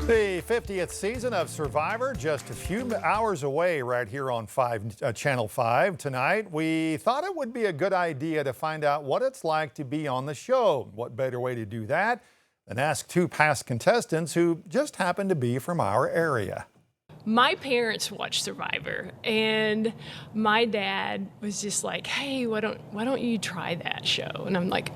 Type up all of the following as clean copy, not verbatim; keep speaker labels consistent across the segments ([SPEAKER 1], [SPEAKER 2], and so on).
[SPEAKER 1] The 50th season of Survivor just a few hours away right here on Channel 5 tonight. We thought it would be a good idea to find out what it's like to be on the show. What better way to do that than ask two past contestants who just happen to be from our area.
[SPEAKER 2] My parents watched Survivor, and my dad was just like, "Hey, why don't you try that show?" And I'm like,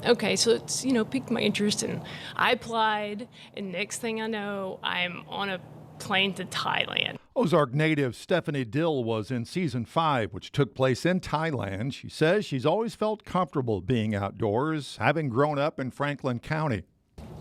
[SPEAKER 2] okay, so it's piqued my interest, and I applied, and next thing I know, I'm on a plane to Thailand.
[SPEAKER 3] Ozark native Stephanie Dill was in season 5, which took place in Thailand. She says she's always felt comfortable being outdoors, having grown up in Franklin County.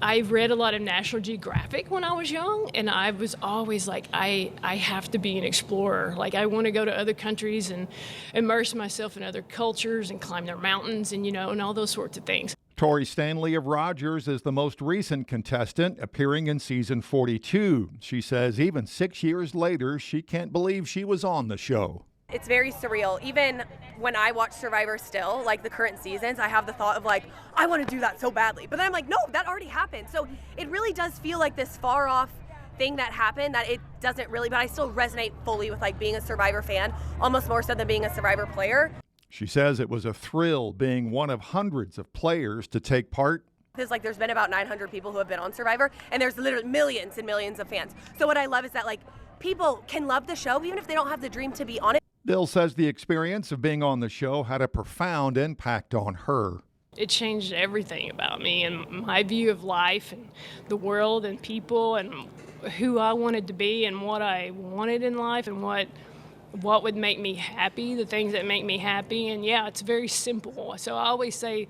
[SPEAKER 2] I read a lot of National Geographic when I was young, and I was always like, I have to be an explorer. Like, I want to go to other countries and immerse myself in other cultures and climb their mountains and, and all those sorts of things.
[SPEAKER 3] Tori Stanley of Rogers is the most recent contestant, appearing in season 42. She says even 6 years later, she can't believe she was on the show.
[SPEAKER 4] It's very surreal. Even when I watch Survivor still, like the current seasons, I have the thought of like, I want to do that so badly. But then I'm like, no, that already happened. So it really does feel like this far off thing that happened that it doesn't really, but I still resonate fully with like being a Survivor fan, almost more so than being a Survivor player.
[SPEAKER 3] She says it was a thrill being one of hundreds of players to take part.
[SPEAKER 4] There's been about 900 people who have been on Survivor, and there's literally millions and millions of fans. So what I love is that like people can love the show even if they don't have the dream to be on it.
[SPEAKER 3] Dill says the experience of being on the show had a profound impact on her.
[SPEAKER 2] It changed everything about me and my view of life and the world and people and who I wanted to be and what I wanted in life and what would make me happy, the things that make me happy. And yeah, it's very simple. So I always say,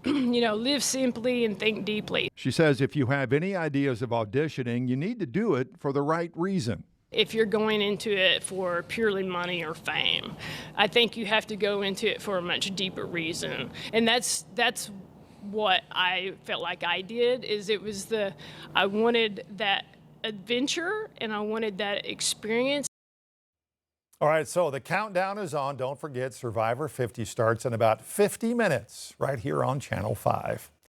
[SPEAKER 2] live simply and think deeply.
[SPEAKER 3] She says if you have any ideas of auditioning, you need to do it for the right reason.
[SPEAKER 2] If you're going into it for purely money or fame, I think you have to go into it for a much deeper reason. And that's what I felt like I did, I wanted that adventure and I wanted that experience.
[SPEAKER 1] All right, so the countdown is on. Don't forget, Survivor 50 starts in about 50 minutes right here on Channel 5.